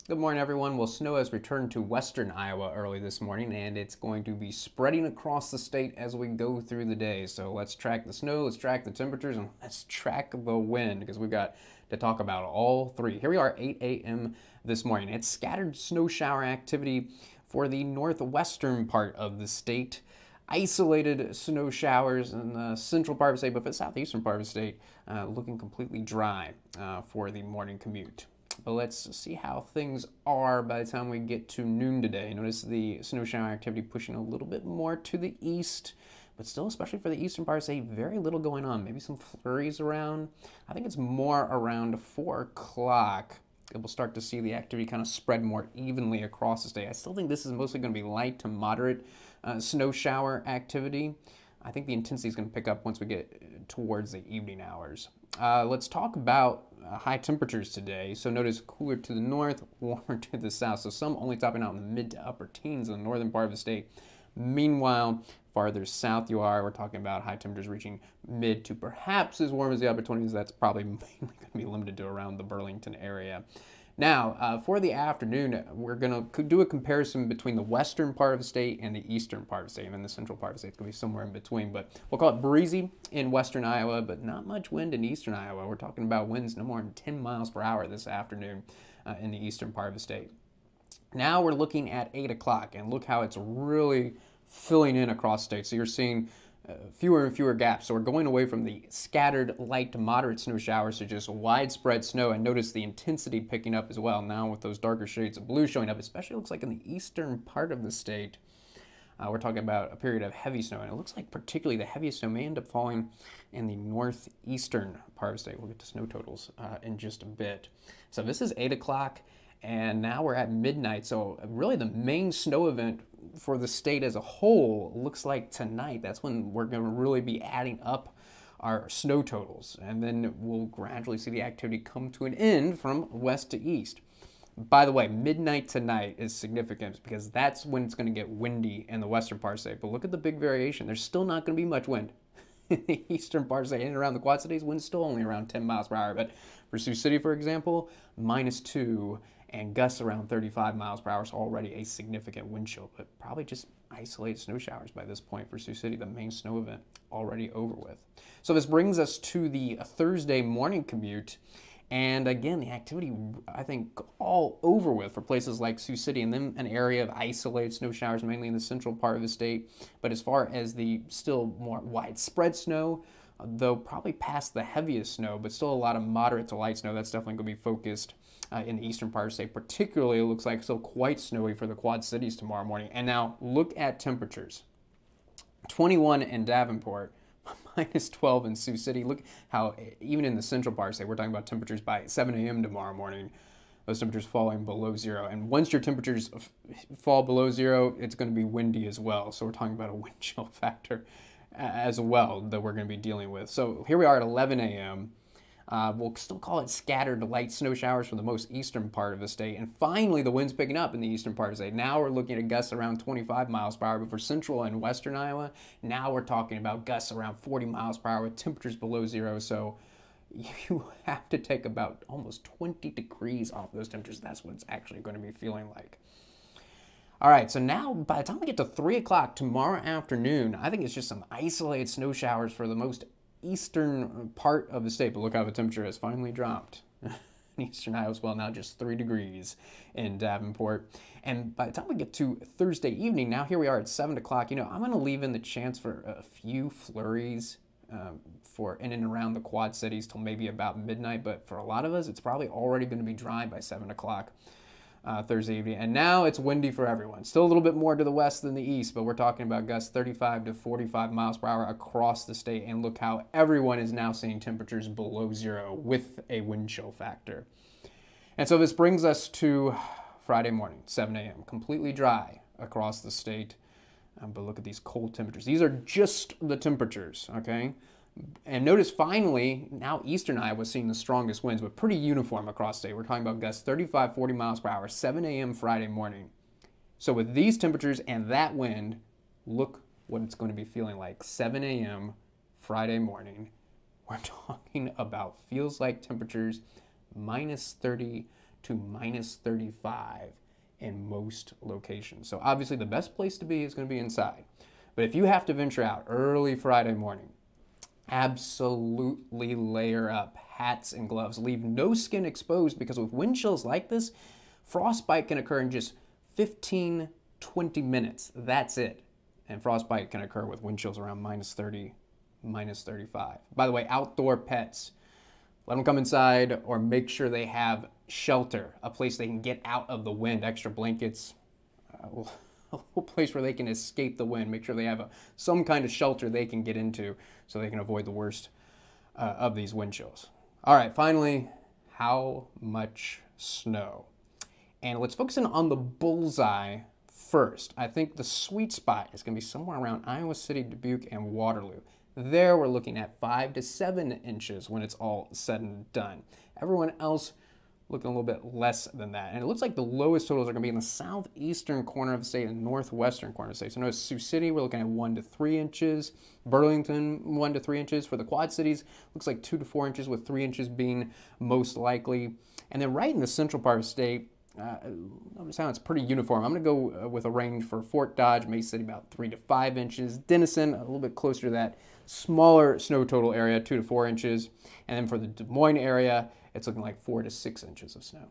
Good morning, everyone. Well, snow has returned to western Iowa early this morning, and it's going to be spreading across the state as we go through the day. So let's track the snow, let's track the temperatures, and let's track the wind because we've got to talk about all three. Here we are, 8 a.m. this morning. It's scattered snow shower activity for the northwestern part of the state. Isolated snow showers in the central part of the state, but for the southeastern part of the state, looking completely dry for the morning commute. But let's see how things are by the time we get to noon today. Notice the snow shower activity pushing a little bit more to the east, but still, especially for the eastern part, say very little going on. Maybe some flurries around. I think it's more around 4 o'clock. We'll start to see the activity kind of spread more evenly across the state. I still think this is mostly going to be light to moderate snow shower activity. I think the intensity is going to pick up once we get towards the evening hours. Let's talk about high temperatures today. So notice cooler to the north, warmer to the south. So some only topping out in the mid to upper teens in the northern part of the state. Meanwhile, farther south you are, we're talking about high temperatures reaching mid to perhaps as warm as the upper 20s. That's probably mainly going to be limited to around the Burlington area. Now, for the afternoon, we're going to do a comparison between the western part of the state and the eastern part of the state. And then the central part of the state is going to be somewhere in between. But we'll call it breezy in western Iowa, but not much wind in eastern Iowa. We're talking about winds no more than 10 miles per hour this afternoon in the eastern part of the state. Now we're looking at 8 o'clock, and look how it's really filling in across the state. So you're seeing fewer and fewer gaps. So we're going away from the scattered light to moderate snow showers to just widespread snow, and notice the intensity picking up as well now with those darker shades of blue showing up, especially looks like in the eastern part of the state. We're talking about a period of heavy snow, and it looks like particularly the heaviest snow may end up falling in the northeastern part of the state. We'll get to snow totals in just a bit. So this is 8 o'clock, and now we're at midnight. So really the main snow event for the state as a whole looks like tonight. That's when we're going to really be adding up our snow totals, and then we'll gradually see the activity come to an end from west to east. By the way, midnight tonight is significant because that's when it's going to get windy in the western part of the state. But look at the big variation. There's still not going to be much wind in the eastern part of the state. And around the Quad Cities, wind's still only around 10 miles per hour. But for Sioux City, for example, -2 and gusts around 35 miles per hour is already a significant wind chill. But probably just isolated snow showers by this point for Sioux City. The main snow event already over with. So this brings us to the Thursday morning commute. And again, the activity, I think, all over with for places like Sioux City, and then an area of isolated snow showers, mainly in the central part of the state. But as far as the still more widespread snow, though probably past the heaviest snow, but still a lot of moderate to light snow, that's definitely going to be focused in the eastern part of the state. Particularly, it looks like still quite snowy for the Quad Cities tomorrow morning. And now look at temperatures. 21 in Davenport. -12 in Sioux City. Look how, even in the central part, say we're talking about temperatures by 7 a.m. tomorrow morning, those temperatures falling below zero. And once your temperatures fall below zero, it's going to be windy as well. So we're talking about a wind chill factor as well that we're going to be dealing with. So here we are at 11 a.m. We'll still call it scattered light snow showers for the most eastern part of the state. And finally, the wind's picking up in the eastern part of the state. Now we're looking at gusts around 25 miles per hour. But for central and western Iowa, now we're talking about gusts around 40 miles per hour with temperatures below zero. So you have to take about almost 20 degrees off those temperatures. That's what it's actually going to be feeling like. All right, so now by the time we get to 3 o'clock tomorrow afternoon, I think it's just some isolated snow showers for the most eastern part of the state. But look how the temperature has finally dropped in eastern Iowa as well, now just 3 degrees in Davenport. And by the time we get to Thursday evening, now here we are at 7 o'clock, I'm going to leave in the chance for a few flurries for in and around the Quad Cities till maybe about midnight. But for a lot of us, it's probably already going to be dry by 7 o'clock. Thursday evening. And now it's windy for everyone. Still a little bit more to the west than the east, but we're talking about gusts 35 to 45 miles per hour across the state. And look how everyone is now seeing temperatures below zero with a wind chill factor. And so this brings us to Friday morning, 7 a.m. Completely dry across the state. But look at these cold temperatures. These are just the temperatures, okay? And notice finally, now eastern Iowa is seeing the strongest winds, but pretty uniform across the state. We're talking about gusts 35, 40 miles per hour, 7 a.m. Friday morning. So with these temperatures and that wind, look what it's going to be feeling like 7 a.m. Friday morning. We're talking about feels like temperatures -30 to minus 35 in most locations. So obviously the best place to be is going to be inside. But if you have to venture out early Friday morning, absolutely layer up, hats and gloves. Leave no skin exposed, because with wind chills like this, frostbite can occur in just 15, 20 minutes. That's it. And frostbite can occur with wind chills around minus 30, minus 35. By the way, outdoor pets, let them come inside, or make sure they have shelter, a place they can get out of the wind, extra blankets, a whole place where they can escape the wind. Make sure they have some kind of shelter they can get into so they can avoid the worst of these wind chills. All right, finally, how much snow? And let's focus in on the bullseye first. I think the sweet spot is going to be somewhere around Iowa City, Dubuque, and Waterloo. There we're looking at 5 to 7 inches when it's all said and done. Everyone else looking a little bit less than that. And it looks like the lowest totals are going to be in the southeastern corner of the state and northwestern corner of the state. So notice Sioux City, we're looking at 1 to 3 inches. Burlington, 1 to 3 inches. For the Quad Cities, looks like 2 to 4 inches, with 3 inches being most likely. And then right in the central part of the state, notice how it's pretty uniform. I'm going to go with a range for Fort Dodge, Mason City, about 3 to 5 inches. Denison, a little bit closer to that smaller snow total area, 2 to 4 inches. And then for the Des Moines area, it's looking like 4 to 6 inches of snow.